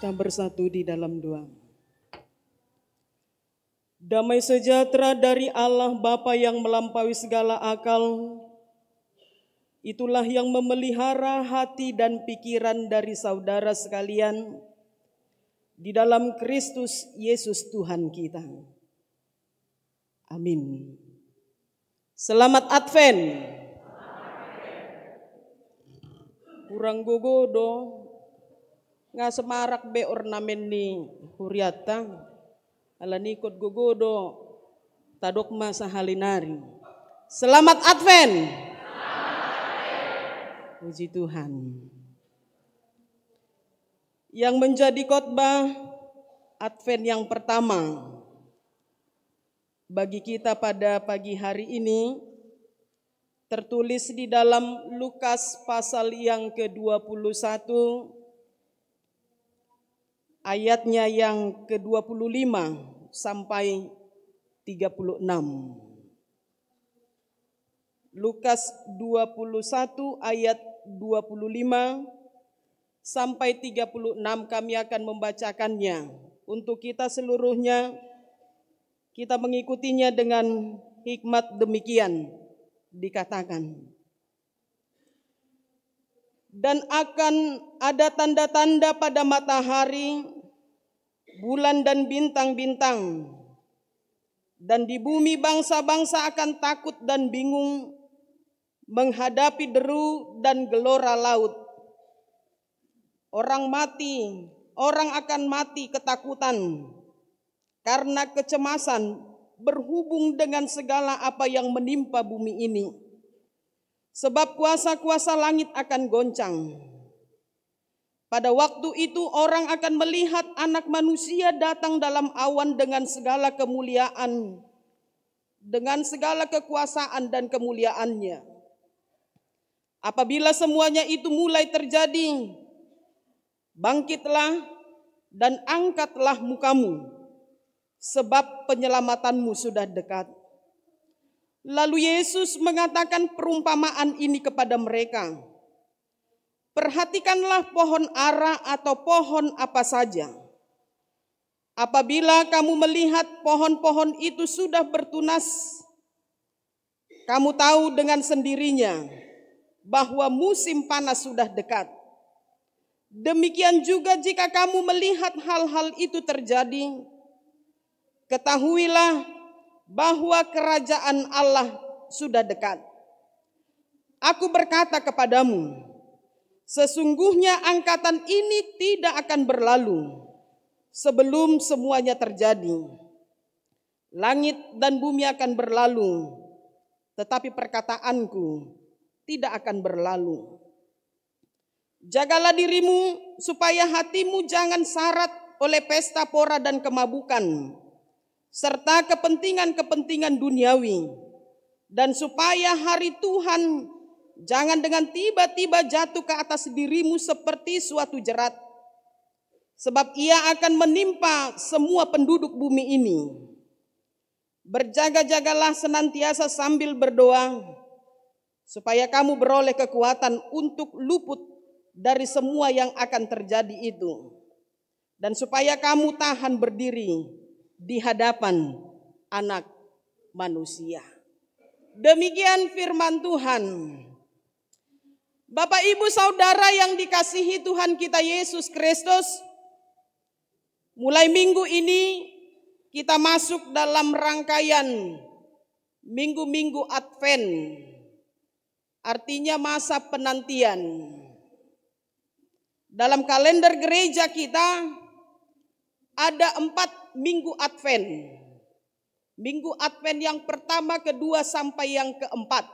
Kita bersatu di dalam doa. Damai sejahtera dari Allah Bapa yang melampaui segala akal, itulah yang memelihara hati dan pikiran dari saudara sekalian di dalam Kristus Yesus Tuhan kita. Amin. Selamat Advent. Kurang gogodo nga semarak be ornamen ni huriata ala nikot gogodo tadok masa halinari. Selamat Advent. Puji Tuhan. Yang menjadi khotbah Advent yang pertama bagi kita pada pagi hari ini tertulis di dalam Lukas pasal yang ke-21 ayatnya yang ke-25 sampai 36. Lukas 21 ayat 25 sampai 36 kami akan membacakannya. Untuk kita seluruhnya, kita mengikutinya dengan hikmat demikian dikatakan. Dan akan ada tanda-tanda pada matahari, bulan dan bintang-bintang. Dan di bumi bangsa-bangsa akan takut dan bingung menghadapi deru dan gelora laut. Orang akan mati ketakutan karena kecemasan berhubung dengan segala apa yang menimpa bumi ini. Sebab kuasa-kuasa langit akan goncang. Pada waktu itu orang akan melihat Anak Manusia datang dalam awan dengan segala kemuliaan, dengan segala kekuasaan dan kemuliaannya. Apabila semuanya itu mulai terjadi, bangkitlah dan angkatlah mukamu, sebab penyelamatanmu sudah dekat. Lalu Yesus mengatakan perumpamaan ini kepada mereka. Perhatikanlah pohon ara atau pohon apa saja. Apabila kamu melihat pohon-pohon itu sudah bertunas, kamu tahu dengan sendirinya bahwa musim panas sudah dekat. Demikian juga jika kamu melihat hal-hal itu terjadi, ketahuilah bahwa kerajaan Allah sudah dekat. Aku berkata kepadamu, sesungguhnya angkatan ini tidak akan berlalu sebelum semuanya terjadi. Langit dan bumi akan berlalu, tetapi perkataanku tidak akan berlalu. Jagalah dirimu supaya hatimu jangan syarat oleh pesta pora dan kemabukan, serta kepentingan-kepentingan duniawi, dan supaya hari Tuhan jangan dengan tiba-tiba jatuh ke atas dirimu seperti suatu jerat, sebab ia akan menimpa semua penduduk bumi ini. Berjaga-jagalah senantiasa sambil berdoa, supaya kamu beroleh kekuatan untuk luput dari semua yang akan terjadi itu, dan supaya kamu tahan berdiri di hadapan Anak Manusia. Demikian firman Tuhan. Bapak Ibu Saudara yang dikasihi Tuhan kita Yesus Kristus, mulai minggu ini kita masuk dalam rangkaian minggu-minggu Advent, artinya masa penantian. Dalam kalender gereja kita ada 4 minggu Advent. Minggu Advent yang pertama, kedua, sampai yang keempat.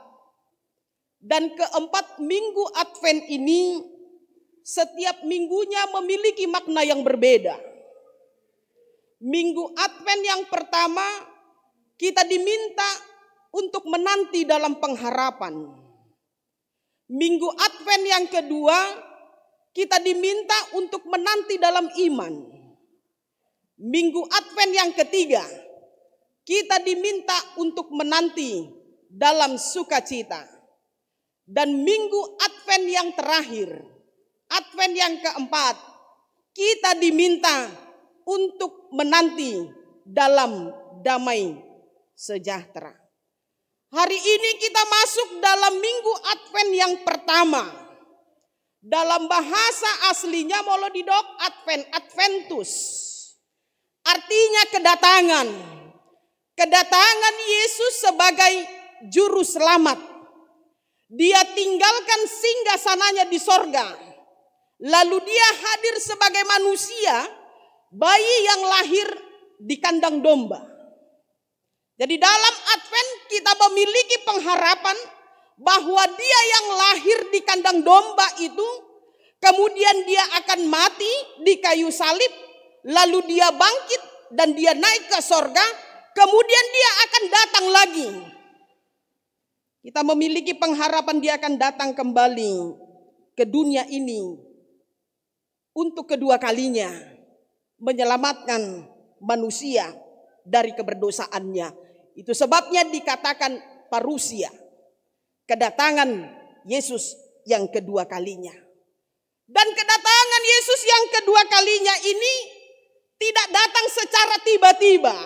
Dan keempat minggu Advent ini setiap minggunya memiliki makna yang berbeda. Minggu Advent yang pertama kita diminta untuk menanti dalam pengharapan. Minggu Advent yang kedua kita diminta untuk menanti dalam iman. Minggu Advent yang ketiga, kita diminta untuk menanti dalam sukacita. Dan minggu Advent yang terakhir, Advent yang keempat, kita diminta untuk menanti dalam damai sejahtera. Hari ini kita masuk dalam minggu Advent yang pertama. Dalam bahasa aslinya Molodidok Advent, Adventus. Artinya kedatangan. Kedatangan Yesus sebagai juru selamat. Dia tinggalkan singgasananya di sorga. Lalu dia hadir sebagai manusia, bayi yang lahir di kandang domba. Jadi dalam Advent kita memiliki pengharapan bahwa dia yang lahir di kandang domba itu, kemudian dia akan mati di kayu salib, lalu dia bangkit dan dia naik ke sorga, kemudian dia akan datang lagi. Kita memiliki pengharapan dia akan datang kembali ke dunia ini untuk kedua kalinya, menyelamatkan manusia dari keberdosaannya. Itu sebabnya dikatakan parusia, kedatangan Yesus yang kedua kalinya. Dan kedatangan Yesus yang kedua kalinya ini tidak datang secara tiba-tiba.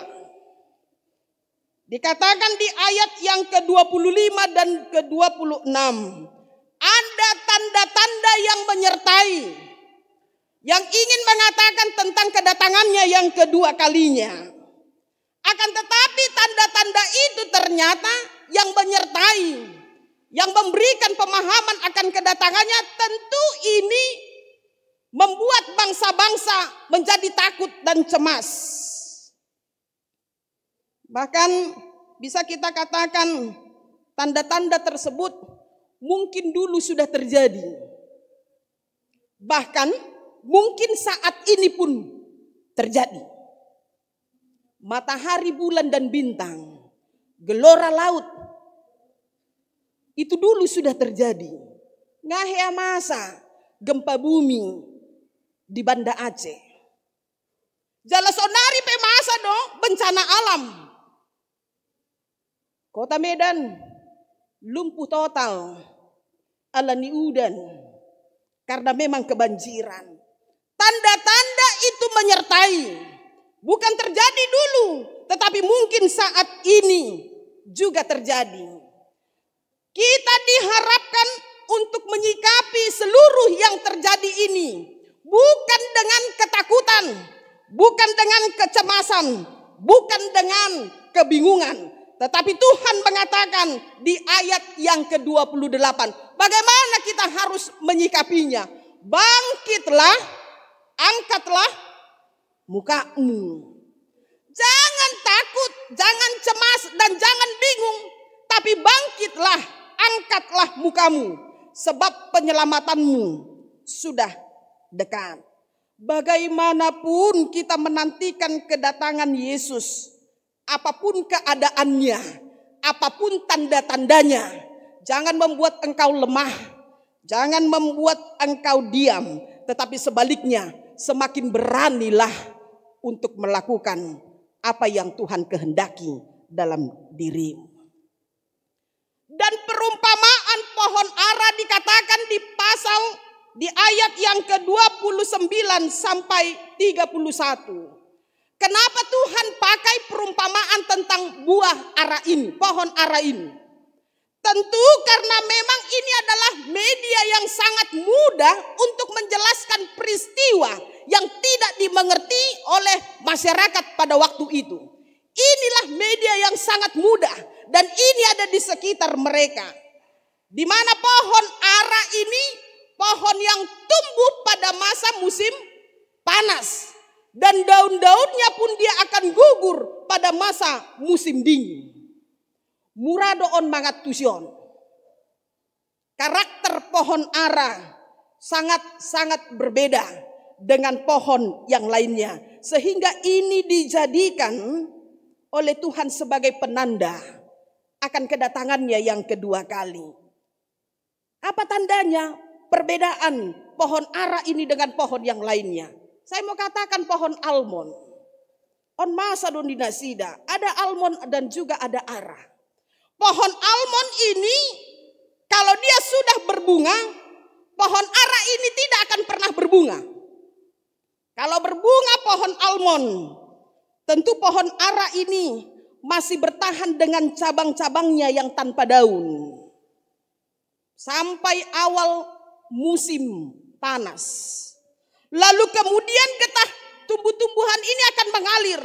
Dikatakan di ayat yang ke-25 dan ke-26, ada tanda-tanda yang menyertai, yang ingin mengatakan tentang kedatangannya yang kedua kalinya. Akan tetapi tanda-tanda itu ternyata yang menyertai, yang memberikan pemahaman akan kedatangannya, tentu ini membuat bangsa-bangsa menjadi takut dan cemas. Bahkan bisa kita katakan tanda-tanda tersebut mungkin dulu sudah terjadi. Bahkan mungkin saat ini pun terjadi. Matahari, bulan, dan bintang, gelora laut, itu dulu sudah terjadi. Ngahea masa gempa bumi di Banda Aceh. Jalasonari pe masa do bencana alam. Kota Medan lumpuh total alani udan karena memang kebanjiran. Tanda-tanda itu menyertai. Bukan terjadi dulu, tetapi mungkin saat ini juga terjadi. Kita diharapkan untuk menyikapi seluruh yang terjadi ini. Bukan dengan ketakutan, bukan dengan kecemasan, bukan dengan kebingungan. Tetapi Tuhan mengatakan di ayat yang ke-28, bagaimana kita harus menyikapinya. Bangkitlah, angkatlah mukamu. Jangan takut, jangan cemas, dan jangan bingung. Tapi bangkitlah, angkatlah mukamu. Sebab penyelamatanmu sudah dekat. Bagaimanapun kita menantikan kedatangan Yesus, apapun keadaannya, apapun tanda-tandanya, jangan membuat engkau lemah, jangan membuat engkau diam. Tetapi sebaliknya, semakin beranilah untuk melakukan apa yang Tuhan kehendaki dalam dirimu. Dan perumpamaan pohon ara dikatakan di ayat yang ke-29 sampai 31. Kenapa Tuhan pakai perumpamaan tentang buah ara ini, pohon ara ini? Tentu karena memang ini adalah media yang sangat mudah untuk menjelaskan peristiwa yang tidak dimengerti oleh masyarakat pada waktu itu. Inilah media yang sangat mudah dan ini ada di sekitar mereka. Di mana pohon ara ini pohon yang tumbuh pada masa musim panas. Dan daun-daunnya pun dia akan gugur pada masa musim dingin. Murado on mangat tusion. Karakter pohon ara sangat-sangat berbeda dengan pohon yang lainnya. Sehingga ini dijadikan oleh Tuhan sebagai penanda akan kedatangannya yang kedua kali. Apa tandanya perbedaan pohon ara ini dengan pohon yang lainnya? Saya mau katakan pohon almond. On masa don dinasida. Ada almond dan juga ada ara. Pohon almond ini kalau dia sudah berbunga, pohon ara ini tidak akan pernah berbunga. Kalau berbunga pohon almond, tentu pohon ara ini masih bertahan dengan cabang-cabangnya yang tanpa daun. Sampai awal musim panas. Lalu kemudian getah tumbuh-tumbuhan ini akan mengalir.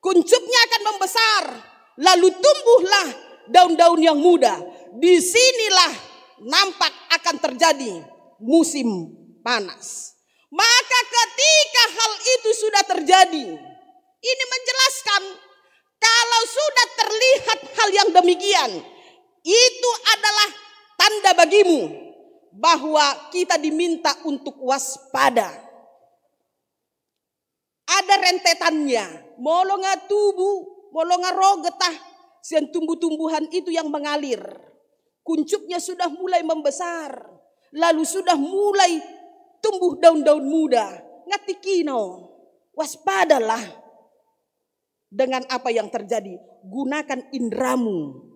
Kuncupnya akan membesar. Lalu tumbuhlah daun-daun yang muda. Disinilah nampak akan terjadi musim panas. Maka ketika hal itu sudah terjadi, ini menjelaskan kalau sudah terlihat hal yang demikian, itu adalah tanda bagimu bahwa kita diminta untuk waspada. Ada rentetannya, molonga tubuh, molonga rogetah, sian tumbuh-tumbuhan itu yang mengalir. Kuncupnya sudah mulai membesar, lalu sudah mulai tumbuh daun-daun muda. Ngatikino, waspadalah dengan apa yang terjadi. Gunakan indramu.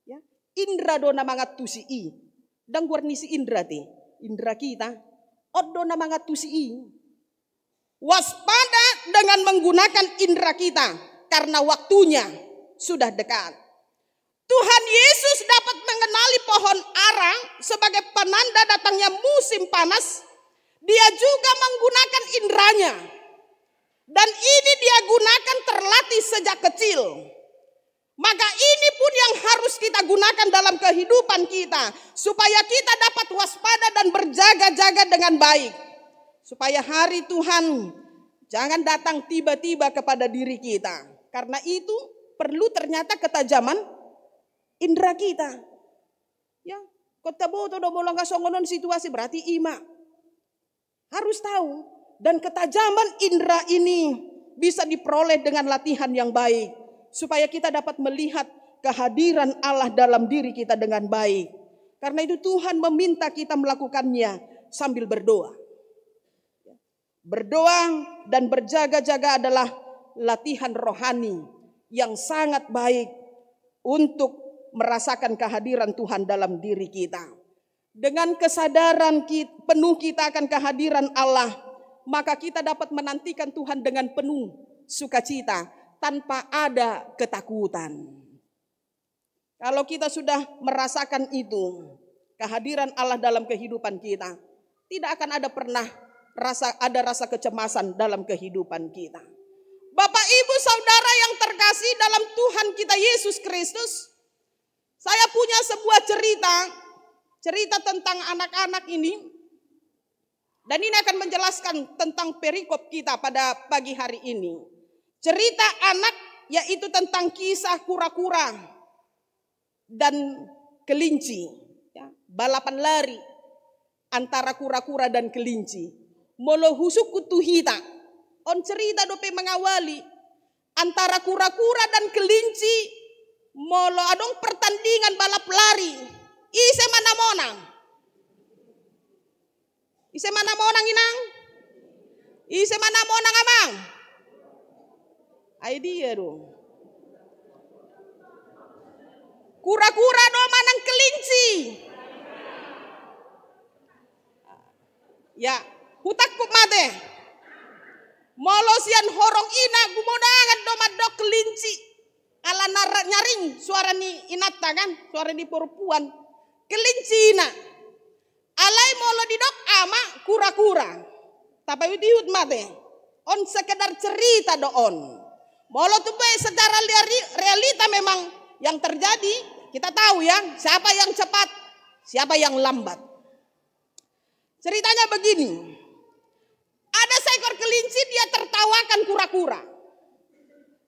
Ya. Indra dona mangat tusi. Dan warnisi indra te. Indra kita. Odo na mangat tusi. Waspada dengan menggunakan indra kita. Karena waktunya sudah dekat. Tuhan Yesus dapat mengenali pohon ara sebagai penanda datangnya musim panas. Dia juga menggunakan indranya. Dan ini dia gunakan terlatih sejak kecil. Maka ini pun yang harus kita gunakan dalam kehidupan kita. Supaya kita dapat waspada dan berjaga-jaga dengan baik. Supaya hari Tuhan jangan datang tiba-tiba kepada diri kita. Karena itu perlu ternyata ketajaman indera kita. Ya, kota boto do bolong kasongonon situasi berarti ima. Harus tahu. Dan ketajaman indera ini bisa diperoleh dengan latihan yang baik. Supaya kita dapat melihat kehadiran Allah dalam diri kita dengan baik. Karena itu Tuhan meminta kita melakukannya sambil berdoa. Berdoa dan berjaga-jaga adalah latihan rohani yang sangat baik untuk merasakan kehadiran Tuhan dalam diri kita. Dengan kesadaran penuh kita akan kehadiran Allah, maka kita dapat menantikan Tuhan dengan penuh sukacita tanpa ada ketakutan. Kalau kita sudah merasakan itu, kehadiran Allah dalam kehidupan kita, tidak akan ada pernah rasa kecemasan dalam kehidupan kita. Bapak, Ibu, Saudara yang terkasih dalam Tuhan kita Yesus Kristus, saya punya sebuah cerita tentang anak-anak ini. Dan ini akan menjelaskan tentang perikop kita pada pagi hari ini. Cerita anak yaitu tentang kisah kura-kura dan kelinci. Ya, balapan lari antara kura-kura dan kelinci. Molo husuk kutuhita. On cerita dope mengawali antara kura-kura dan kelinci. Molo adong pertandingan balap lari. Ise mana monang? Ise mana monang inang? Ise mana monang amang? Ay dia do. Kura-kura do manang kelinci. Ya, hutak pup mate. Molosian horong ina gumodangan do madok kelinci. Ala nyaring suara ni inata kan, suara di perempuan. Kelinci na. Alai molo didok ama kura-kura. Tapi diut mate. On sekedar cerita do on. Molo tuh secara realita memang yang terjadi. Kita tahu ya, siapa yang cepat, siapa yang lambat. Ceritanya begini. Ada seekor kelinci, dia tertawakan kura-kura.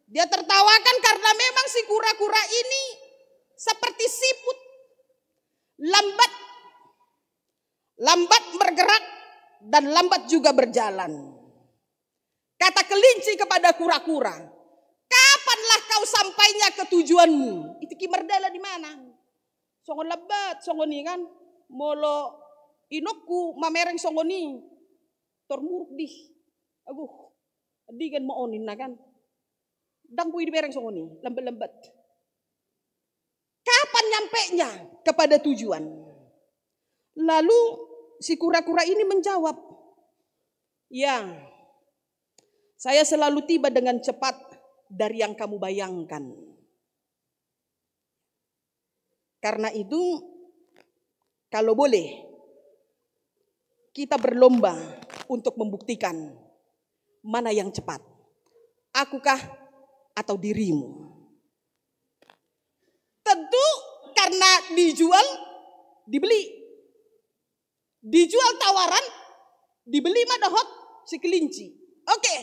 Dia tertawakan karena memang si kura-kura ini seperti siput. Lambat bergerak dan lambat juga berjalan. Kata kelinci kepada kura-kura, kapanlah kau sampainya ke tujuanmu? Itu kimerdala di mana? Songon lebat, songoni kan, molo inokku mamereng songoni, tormuruk di, aguh, digan moonin na kan, dangku di mereng songoni, lambat-lambat. Kapan nyampenya kepada tujuan? Lalu si kura-kura ini menjawab, ya, Saya selalu tiba dengan cepat dari yang kamu bayangkan. Karena itu, kalau boleh, kita berlomba untuk membuktikan mana yang cepat. Akukah atau dirimu? Tentu karena dijual, dibeli. Dijual tawaran, dibeli mah dohot si kelinci. Oke.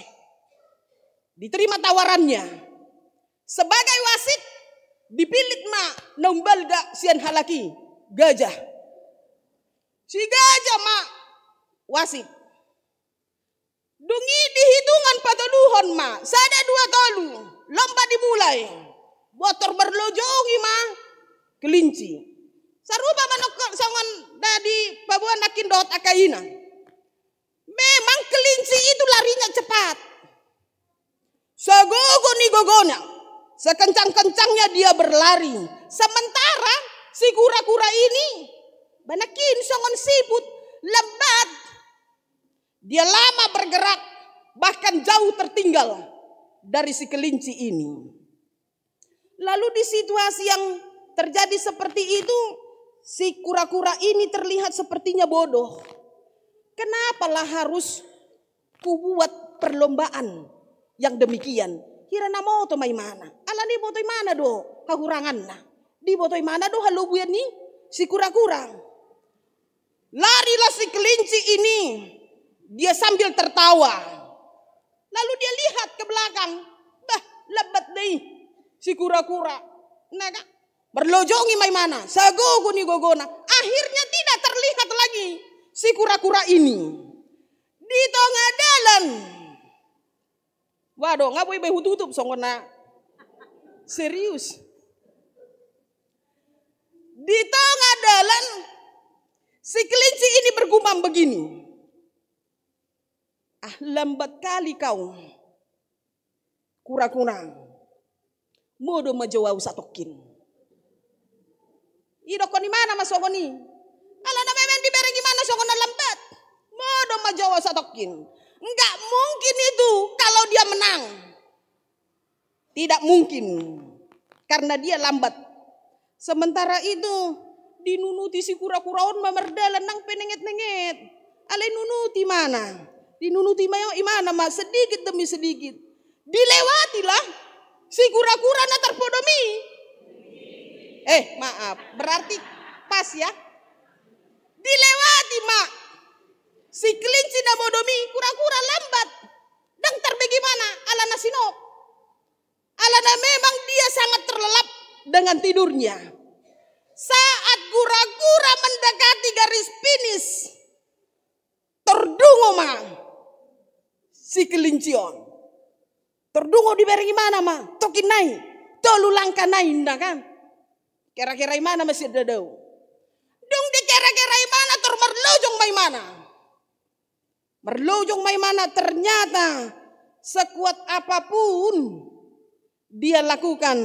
Diterima tawarannya. Sebagai wasit, dipilih ma nombalga sian halaki gajah. Si gajah ma wasit. Dungi dihitungan patoduhon ma. Sada 2 tolu. Lomba dimulai. Motor berlojongi ma kelinci. Sarupa manok sangon dadi babuan nakin dot akaina. Memang kelinci itu larinya cepat. Sagogo ni gogonya. Sekencang-kencangnya dia berlari. Sementara si kura-kura ini banakin sangon siput lambat. Dia lama bergerak, bahkan jauh tertinggal dari si kelinci ini. Lalu di situasi yang terjadi seperti itu, si kura-kura ini terlihat sepertinya bodoh. Kenapalah harus kubuat perlombaan yang demikian? Kira namo to may mana? Ala ni botoy mana do? Kakurangan na. Di botoy mana do halubuyan ni si kura-kura. Larilah si kelinci ini. Dia sambil tertawa. Lalu dia lihat ke belakang. Bah, lebat deh si kura-kura. Naga berlojongi may mana? Sagogo ni gogona. Akhirnya tidak terlihat lagi si kura-kura ini. Di tengah jalan. Waduh, ngapain bayi tutup songona. Serius. Di tengah jalan si kelinci ini bergumam begini. Ah, lambat kali kau, kura-kura. Modo majawau satokin. Ido ko ni mana masongo ni? Ala na memang diberi gimana songo na lambat. Modo majawau satokin. Enggak mungkin itu kalau dia menang. Tidak mungkin. Karena dia lambat. Sementara itu dinunuti si kura-kuraon mamerdalan nang penenget-nenget. Alay nunuti mana? Dinunuti mayo imana ma sedikit demi sedikit. Dilewatilah si kura-kura na terpodomi. Maaf, berarti pas ya. Dilewati mak. Si kelinci na bodomi, kura-kura lambat. Dan terbagaimana? Ala na sinop. Ala na memang dia sangat terlelap dengan tidurnya. Saat kura-kura mendekati garis finish, terdungo mak. Si kelincion. Terdungo diberi gimana mak? Tokin naik. Tolu langkah naik kan? Kira-kira mana masih dadau? Dong di kira-kira mana merlojong may mana? Merlojong may mana ternyata sekuat apapun dia lakukan,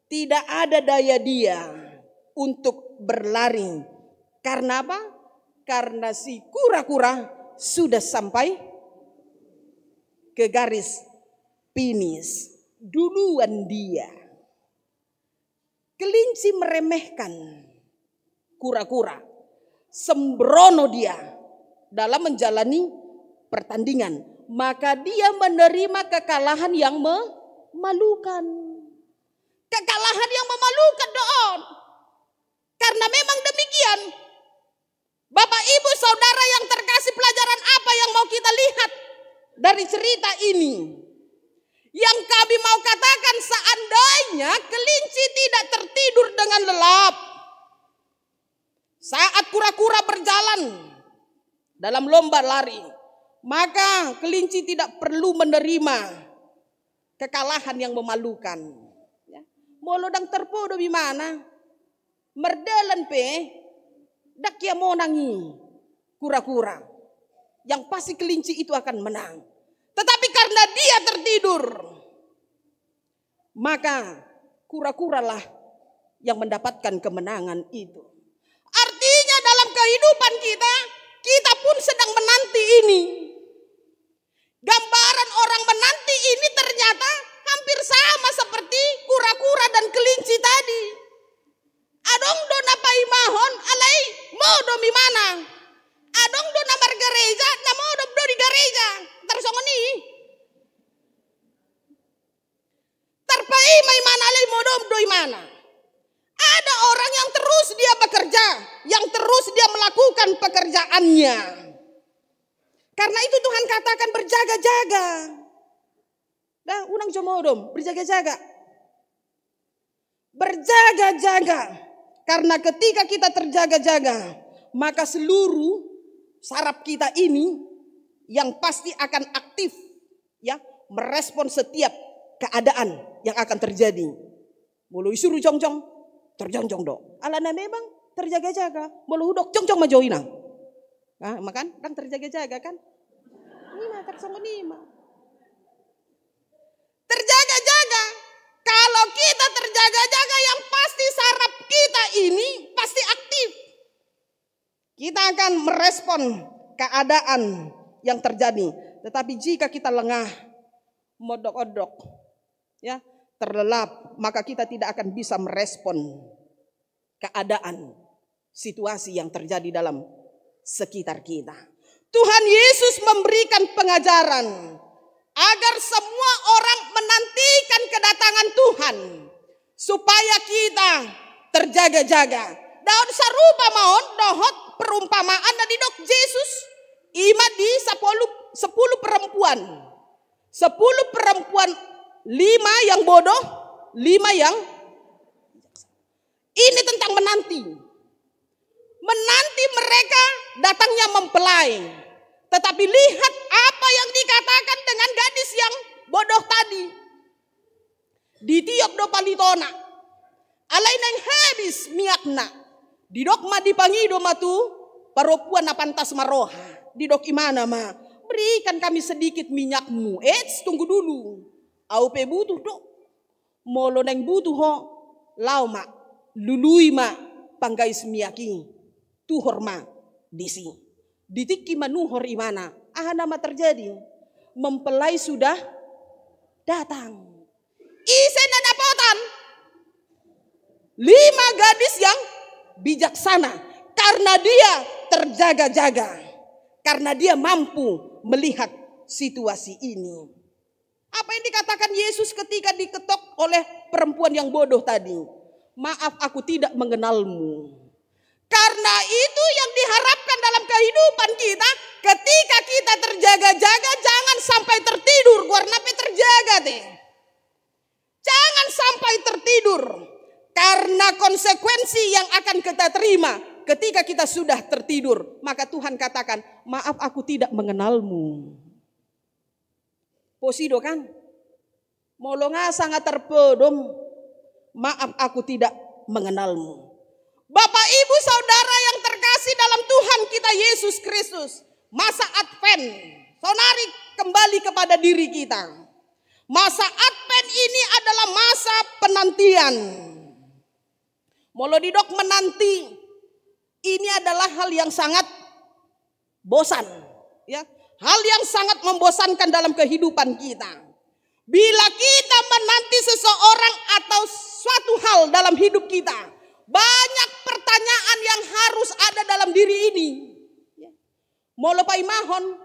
tidak ada daya dia untuk berlari. Karena apa? Karena si kura-kura sudah sampai ke garis finish duluan dia. Kelinci meremehkan kura-kura. Sembrono dia dalam menjalani pertandingan. Maka dia menerima kekalahan yang memalukan. Kekalahan yang memalukan doon. Karena memang demikian. Bapak ibu saudara yang terkasih, pelajaran apa yang mau kita lihat dari cerita ini? Yang kami mau katakan, seandainya kelinci tidak tertidur dengan lelap saat kura-kura berjalan dalam lomba lari, maka kelinci tidak perlu menerima kekalahan yang memalukan. Molodang terpodo bimana? Merdalan pe, dak ya mau nangi kura-kura. Yang pasti kelinci itu akan menang. Tetapi karena dia tertidur, maka kura-kura lah yang mendapatkan kemenangan itu. Artinya dalam kehidupan kita, kita pun sedang menanti ini. Gambaran orang domi mana? Adong do namar gereja, namo do di gereja. Tersongoni. Terpai mai mana lagi modom doi mana? Ada orang yang terus dia bekerja, yang terus dia melakukan pekerjaannya. Karena itu Tuhan katakan berjaga-jaga. Dah, unang jomodom, berjaga-jaga. Berjaga-jaga. Karena ketika kita terjaga-jaga, maka seluruh saraf kita ini yang pasti akan aktif ya, merespon setiap keadaan yang akan terjadi. Mulu isuruh jong-jong, terjong-jong dok. Alana memang terjaga-jaga. Mulu dok jong-jong majoina. Nah, makan kan terjaga-jaga kan? Nima tersama nima. Terjaga-jaga. Kalau kita terjaga-jaga yang pasti saraf kita ini pasti aktif. Kita akan merespon keadaan yang terjadi. Tetapi jika kita lengah, modok-odok, ya, terlelap, maka kita tidak akan bisa merespon keadaan, situasi yang terjadi dalam sekitar kita. Tuhan Yesus memberikan pengajaran agar semua orang menantikan kedatangan Tuhan supaya kita terjaga-jaga. Daun sarupa maon dohot perumpamaan dari dok Yesus ima di 10 perempuan. 10 perempuan, 5 yang bodoh, 5 yang ini tentang menanti. Menanti mereka datangnya mempelai. Tetapi lihat apa yang dikatakan dengan gadis yang bodoh tadi. Ditiop do palitona. Alai nang habis miakna. Didok ma dipangido matu paropuan na pantas maroha. Didok imana ma. Berikan kami sedikit minyakmu. Tunggu dulu. Au pe butuh do. Molo nang butuh ho. Lau ma. Lului ma. Panggais miyaki. Tuhor ma. Disi. Ditiki manuhor imana. Nama terjadi. Mempelai sudah datang. Isen dan apotan. 5 gadis yang bijaksana. Karena dia terjaga-jaga. Karena dia mampu melihat situasi ini. Apa yang dikatakan Yesus ketika diketok oleh perempuan yang bodoh tadi? Maaf, aku tidak mengenalmu. Karena itu yang diharapkan dalam kehidupan kita. Ketika kita terjaga-jaga, jangan sampai tertidur. Karena terjaga deh. Jangan sampai tertidur. Karena konsekuensi yang akan kita terima ketika kita sudah tertidur. Maka Tuhan katakan, maaf aku tidak mengenalmu. Posido kan? Molonga sangat terpedom. Maaf aku tidak mengenalmu. Bapak ibu saudara yang terkasih dalam Tuhan kita Yesus Kristus. Masa Advent. Sonari kembali kepada diri kita. Masa Advent ini adalah masa penantian. Molodidok menanti. Ini adalah hal yang sangat bosan. Ya, hal yang sangat membosankan dalam kehidupan kita. Bila kita menanti seseorang atau suatu hal dalam hidup kita, banyak pertanyaan yang harus ada dalam diri ini. Molo paimahon,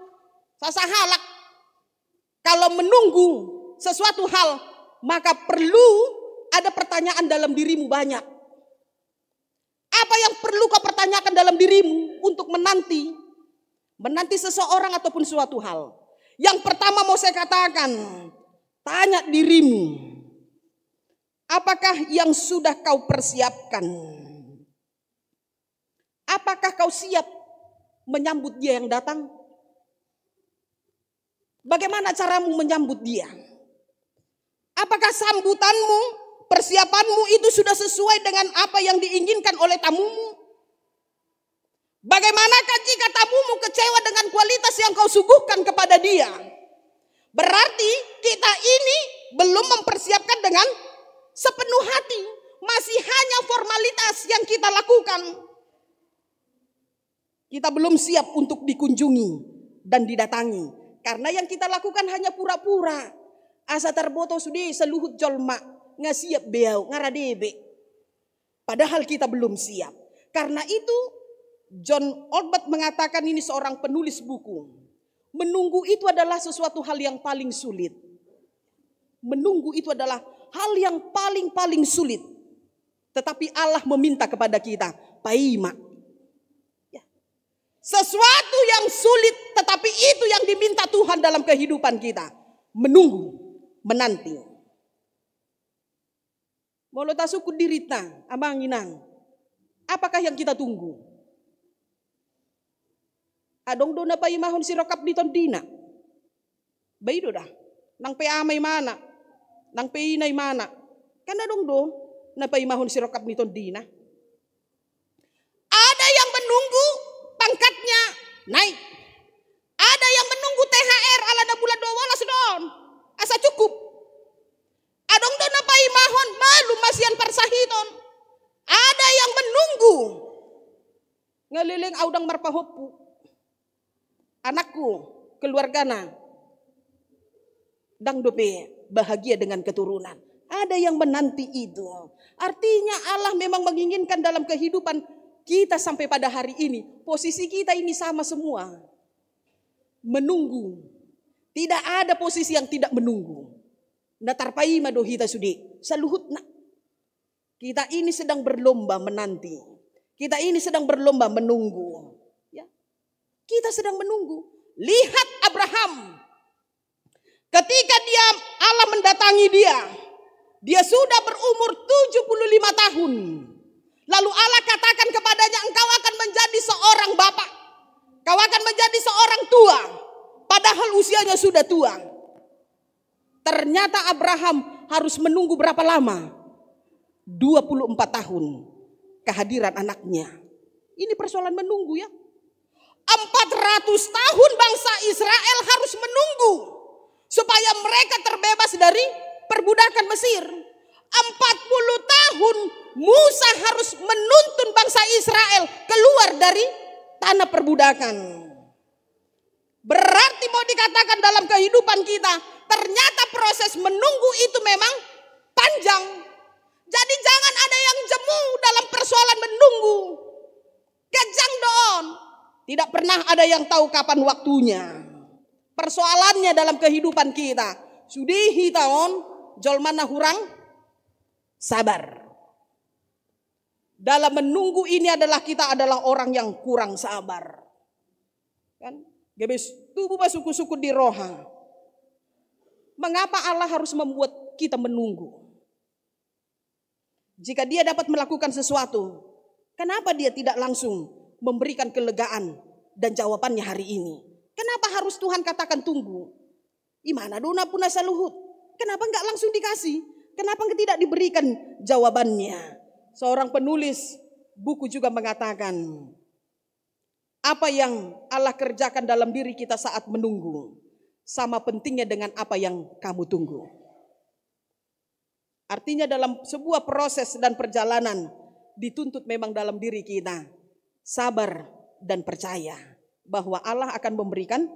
sasahalak. Kalau menunggu sesuatu hal, maka perlu ada pertanyaan dalam dirimu banyak. Apa yang perlu kau pertanyakan dalam dirimu untuk menanti? Menanti seseorang ataupun suatu hal. Yang pertama mau saya katakan, tanya dirimu. Apakah yang sudah kau persiapkan? Apakah kau siap menyambut dia yang datang? Bagaimana caramu menyambut dia? Apakah sambutanmu, persiapanmu itu sudah sesuai dengan apa yang diinginkan oleh tamumu? Bagaimanakah jika tamumu kecewa dengan kualitas yang kau suguhkan kepada dia? Berarti kita ini belum mempersiapkan dengan sepenuh hati. Masih hanya formalitas yang kita lakukan. Kita belum siap untuk dikunjungi dan didatangi. Karena yang kita lakukan hanya pura-pura. Asa terboto sudi seluhut jolma. Nga siap beau, ngaradebe. Padahal kita belum siap. Karena itu John Ortberg mengatakan, ini seorang penulis buku, menunggu itu adalah sesuatu hal yang paling sulit. Menunggu itu adalah hal yang paling sulit. Tetapi Allah meminta kepada kita, paima. Ya. Sesuatu yang sulit, tetapi itu yang diminta Tuhan dalam kehidupan kita. Menunggu, menanti. Molo tasuku dirita, amanginang. Apakah yang kita tunggu? Adong do na paimahon si rokap di tondina. Baido dah. Nang peamay mana. Nang peinay mana. Kan adong do na paimahon si rokap di tondina. Ada yang menunggu pangkatnya naik. Ada yang menunggu THR ala na bulan 12 don. Asa cukup. Adong do na paimahon malu masian parsahiton. Ada yang menunggu. Ngeliling audang marpahopu. Anakku, keluargana, dang dope bahagia dengan keturunan. Ada yang menanti itu. Artinya Allah memang menginginkan dalam kehidupan kita sampai pada hari ini. Posisi kita ini sama semua. Menunggu. Tidak ada posisi yang tidak menunggu. Natarpai madohita sudi. Saluhut na. Kita ini sedang berlomba menanti. Kita ini sedang berlomba menunggu. Kita sedang menunggu. Lihat Abraham. Ketika Allah mendatangi dia sudah berumur 75 tahun. Lalu Allah katakan kepadanya, engkau akan menjadi seorang bapak. Kau akan menjadi seorang tua. Padahal usianya sudah tua. Ternyata Abraham harus menunggu berapa lama? 24 tahun kehadiran anaknya. Ini persoalan menunggu ya. 400 tahun bangsa Israel harus menunggu supaya mereka terbebas dari perbudakan Mesir. 40 tahun Musa harus menuntun bangsa Israel keluar dari tanah perbudakan. Berarti mau dikatakan dalam kehidupan kita, ternyata proses menunggu itu memang panjang. Jadi jangan ada yang jemu dalam persoalan menunggu. Kejang doon. Tidak pernah ada yang tahu kapan waktunya. Persoalannya dalam kehidupan kita. Sudihi taon, jolmana hurang, sabar. Dalam menunggu ini adalah kita adalah orang yang kurang sabar. Kan? Gebes tubuh suku-suku di roha. Mengapa Allah harus membuat kita menunggu? Jika dia dapat melakukan sesuatu, kenapa dia tidak langsung memberikan kelegaan dan jawabannya hari ini? Kenapa harus Tuhan katakan tunggu? Imana dona puna saluhut. Kenapa enggak langsung dikasih? Kenapa tidak diberikan jawabannya? Seorang penulis buku juga mengatakan, apa yang Allah kerjakan dalam diri kita saat menunggu sama pentingnya dengan apa yang kamu tunggu. Artinya dalam sebuah proses dan perjalanan dituntut memang dalam diri kita sabar dan percaya bahwa Allah akan memberikan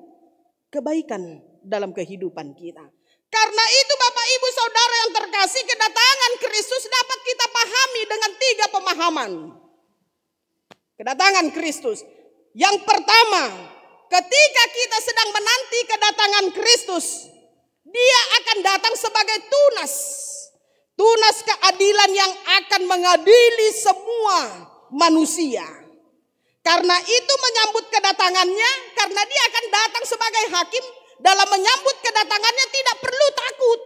kebaikan dalam kehidupan kita. Karena itu Bapak Ibu Saudara yang terkasih, kedatangan Kristus dapat kita pahami dengan 3 pemahaman. Kedatangan Kristus. Yang pertama, ketika kita sedang menanti kedatangan Kristus, dia akan datang sebagai tunas. Tunas keadilan yang akan mengadili semua manusia. Karena itu menyambut kedatangannya, karena dia akan datang sebagai hakim, dalam menyambut kedatangannya tidak perlu takut.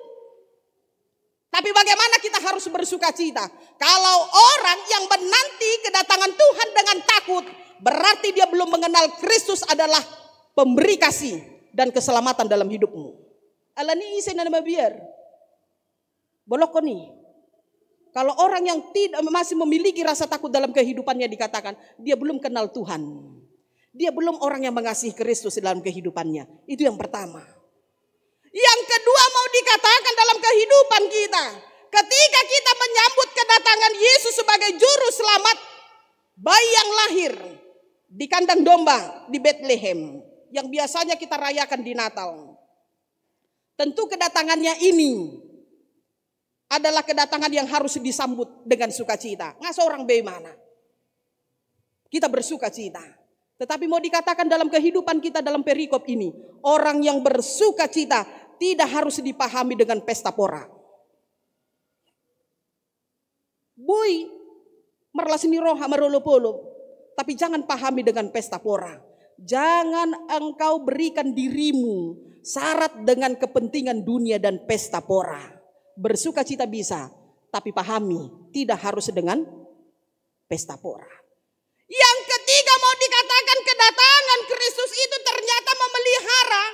Tapi bagaimana kita harus bersuka cita? Kalau orang yang menanti kedatangan Tuhan dengan takut, berarti dia belum mengenal Kristus adalah pemberi kasih dan keselamatan dalam hidupmu. Alani isen nama biar. Bolok nih. Kalau orang yang tidak masih memiliki rasa takut dalam kehidupannya dikatakan dia belum kenal Tuhan. Dia belum orang yang mengasihi Kristus dalam kehidupannya. Itu yang pertama. Yang kedua mau dikatakan dalam kehidupan kita. Ketika kita menyambut kedatangan Yesus sebagai juru selamat, bayi yang lahir di kandang domba di Bethlehem yang biasanya kita rayakan di Natal. Tentu kedatangannya ini adalah kedatangan yang harus disambut dengan sukacita. Nggak seorang bagaimana? kita bersuka cita. Tetapi mau dikatakan dalam kehidupan kita dalam perikop ini, orang yang bersuka cita tidak harus dipahami dengan pesta pora. Boy merlasini roha marolo-polo, tapi jangan pahami dengan pesta pora. Jangan engkau berikan dirimu syarat dengan kepentingan dunia dan pesta pora. Bersuka cita bisa, tapi pahami tidak harus dengan pesta pora. Yang ketiga mau dikatakan kedatangan Kristus itu ternyata memelihara.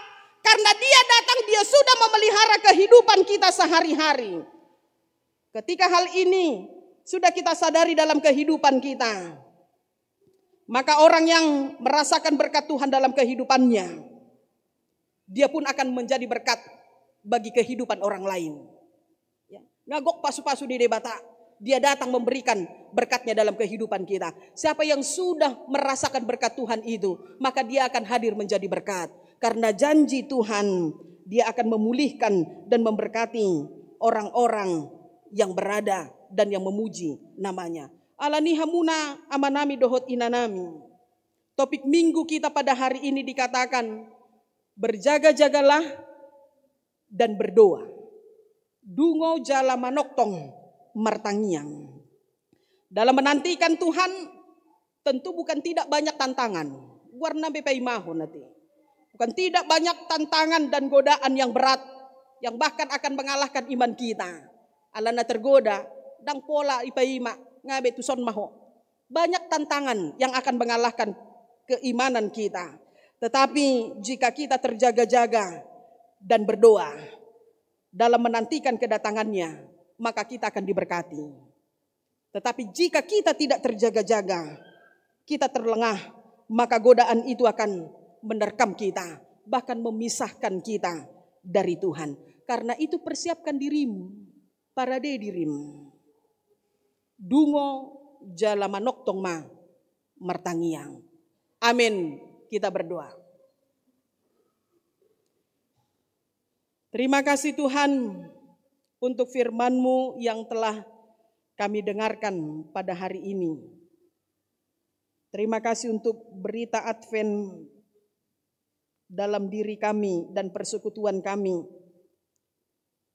Karena dia datang, dia sudah memelihara kehidupan kita sehari-hari. Ketika hal ini sudah kita sadari dalam kehidupan kita, maka orang yang merasakan berkat Tuhan dalam kehidupannya, dia pun akan menjadi berkat bagi kehidupan orang lain. Ngagok pasu-pasu di debata, dia datang memberikan berkatnya dalam kehidupan kita. Siapa yang sudah merasakan berkat Tuhan itu, maka dia akan hadir menjadi berkat. Karena janji Tuhan, dia akan memulihkan dan memberkati orang-orang yang berada dan yang memuji namanya. Alani hamuna amanami dohot inanami. Topik minggu kita pada hari ini dikatakan, berjaga-jagalah dan berdoa. Dungo jala manoktong martangiang. Dalam menantikan Tuhan tentu bukan tidak banyak tantangan. Warna bepai maho nanti. Bukan tidak banyak tantangan dan godaan yang berat yang bahkan akan mengalahkan iman kita. Alana tergoda dang pola ipaima ngabe tuson maho. Banyak tantangan yang akan mengalahkan keimanan kita. Tetapi jika kita terjaga-jaga dan berdoa dalam menantikan kedatangannya, maka kita akan diberkati. Tetapi jika kita tidak terjaga-jaga, kita terlengah, maka godaan itu akan menerkam kita, bahkan memisahkan kita dari Tuhan. Karena itu persiapkan dirimu, para dedirim. Dungo jala manoktong ma martangiang. Amin. Kita berdoa. Terima kasih Tuhan untuk firman-Mu yang telah kami dengarkan pada hari ini. Terima kasih untuk berita Advent dalam diri kami dan persekutuan kami,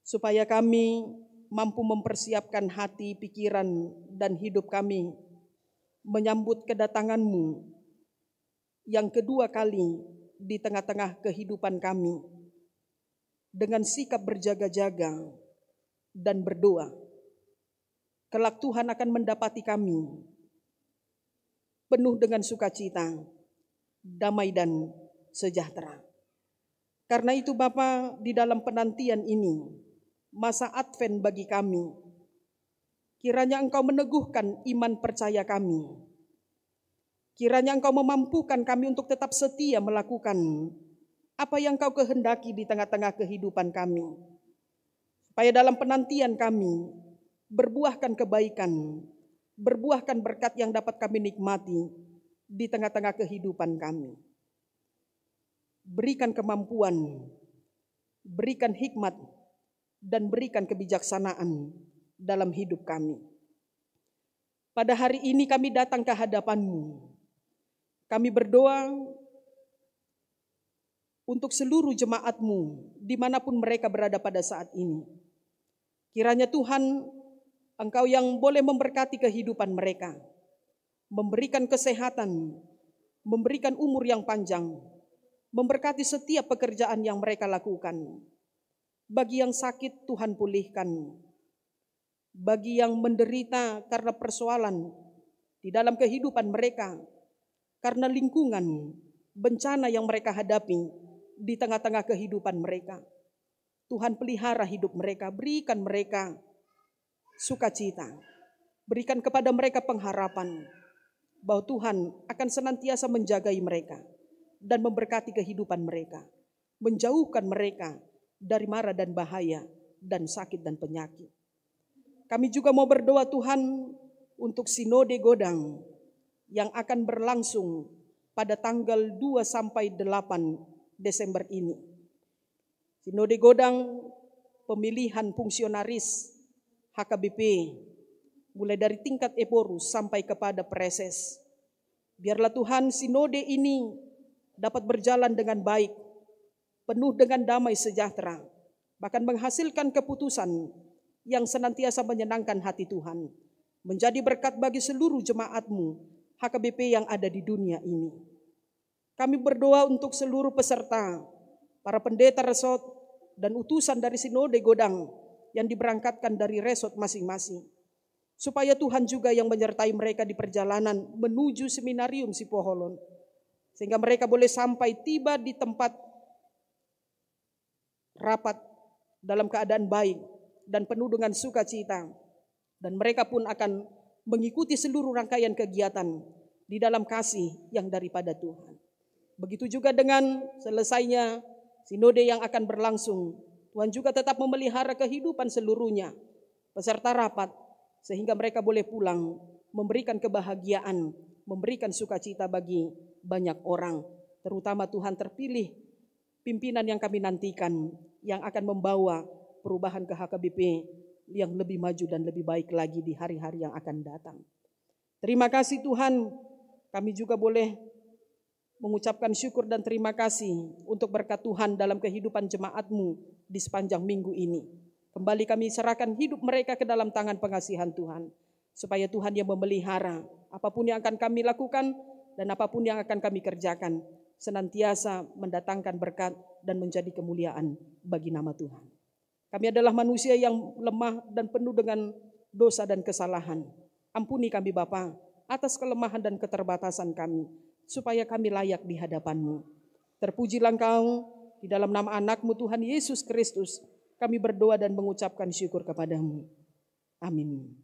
supaya kami mampu mempersiapkan hati, pikiran, dan hidup kami menyambut kedatangan-Mu yang kedua kali di tengah-tengah kehidupan kami, dengan sikap berjaga-jaga dan berdoa. Kelak Tuhan akan mendapati kami penuh dengan sukacita, damai dan sejahtera. Karena itu Bapa, di dalam penantian ini, masa Advent bagi kami, kiranya Engkau meneguhkan iman percaya kami. Kiranya Engkau memampukan kami untuk tetap setia melakukan apa yang Kau kehendaki di tengah-tengah kehidupan kami. Supaya dalam penantian kami berbuahkan kebaikan, berbuahkan berkat yang dapat kami nikmati di tengah-tengah kehidupan kami. Berikan kemampuan, berikan hikmat, dan berikan kebijaksanaan dalam hidup kami. Pada hari ini kami datang ke hadapan-Mu. Kami berdoa untuk seluruh jemaat-Mu dimanapun mereka berada pada saat ini. Kiranya Tuhan, Engkau yang boleh memberkati kehidupan mereka, memberikan kesehatan, memberikan umur yang panjang, memberkati setiap pekerjaan yang mereka lakukan. Bagi yang sakit Tuhan pulihkan, bagi yang menderita karena persoalan di dalam kehidupan mereka, karena lingkungan, bencana yang mereka hadapi di tengah-tengah kehidupan mereka, Tuhan pelihara hidup mereka, berikan mereka sukacita, berikan kepada mereka pengharapan bahwa Tuhan akan senantiasa menjagai mereka dan memberkati kehidupan mereka, menjauhkan mereka dari mara dan bahaya dan sakit dan penyakit. Kami juga mau berdoa Tuhan untuk Sinode Godang yang akan berlangsung pada tanggal 2 sampai 8 Desember ini. Sinode Godang pemilihan fungsionaris HKBP mulai dari tingkat Eporus sampai kepada Preses, Biarlah Tuhan sinode ini dapat berjalan dengan baik, penuh dengan damai sejahtera, bahkan menghasilkan keputusan yang senantiasa menyenangkan hati Tuhan, menjadi berkat bagi seluruh jemaat-Mu HKBP yang ada di dunia ini. Kami berdoa untuk seluruh peserta, para pendeta resort, dan utusan dari Sinode Godang yang diberangkatkan dari resort masing-masing. Supaya Tuhan juga yang menyertai mereka di perjalanan menuju seminarium Sipoholon. Sehingga mereka boleh sampai tiba di tempat rapat dalam keadaan baik dan penuh dengan sukacita. Dan mereka pun akan mengikuti seluruh rangkaian kegiatan di dalam kasih yang daripada Tuhan. Begitu juga dengan selesainya sinode yang akan berlangsung, Tuhan juga tetap memelihara kehidupan seluruhnya, peserta rapat, sehingga mereka boleh pulang, memberikan kebahagiaan, memberikan sukacita bagi banyak orang, terutama Tuhan terpilih pimpinan yang kami nantikan, yang akan membawa perubahan ke HKBP yang lebih maju dan lebih baik lagi di hari-hari yang akan datang. Terima kasih Tuhan, kami juga boleh mengucapkan syukur dan terima kasih untuk berkat Tuhan dalam kehidupan jemaat-Mu di sepanjang minggu ini. Kembali kami serahkan hidup mereka ke dalam tangan pengasihan Tuhan, supaya Tuhan yang memelihara apapun yang akan kami lakukan dan apapun yang akan kami kerjakan, senantiasa mendatangkan berkat dan menjadi kemuliaan bagi nama Tuhan. Kami adalah manusia yang lemah dan penuh dengan dosa dan kesalahan. Ampuni kami Bapa atas kelemahan dan keterbatasan kami, supaya kami layak di hadapan-Mu. Terpujilah Engkau, di dalam nama anak-Mu Tuhan Yesus Kristus, kami berdoa dan mengucapkan syukur kepada-Mu. Amin.